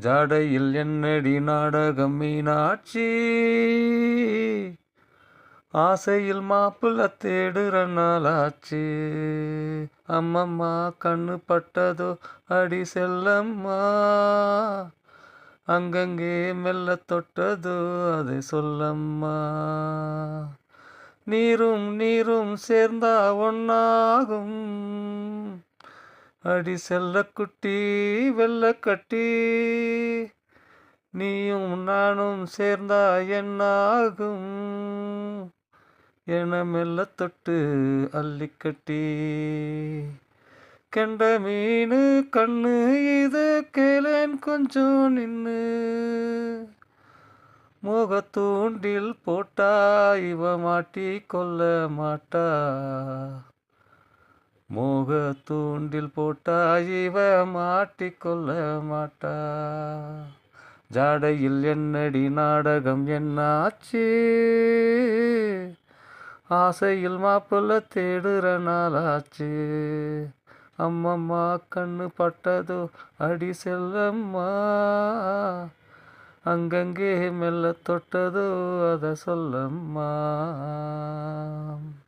ஜாடையில் என்னடி நாடகம் மீனாட்சி, ஆசையில் மாப்பிள்ள தேடுற நாளாச்சு. அம்மம்மா கண்ணு பட்டதோ அடி செல்லம்மா, அங்கங்கே மெல்ல தொட்டதோ அதை சொல்லம்மா. நீரும் நீரும் சேர்ந்தா ஒன்னாகும், அடி செல்லக்குட்டி வெள்ளக்கட்டி. நீயும் நானும் சேர்ந்தா என்னாகும், என மெல்ல தொட்டு அள்ளிக்கட்டி. கெண்ட மீனு கண்ணு இது கேளேன் கொஞ்சம் நின்னு, முகத்தூண்டில் போட்டா இவ மாட்டி கொள்ள மாட்டா. முகத்தூண்டில் போட்டா இவ மாட்டி கொள்ள மாட்டா. ஜாடையில் என்னடி நாடகம் என்னாச்சு, ஆசையில் மாப்பிள்ள தேடுற நாளாச்சு. அம்மம்மா கண்ணு பட்டதோ அடி செல்லம்மா, அங்கங்கே மெல்ல தொட்டதோ அதை சொல்லம்மா.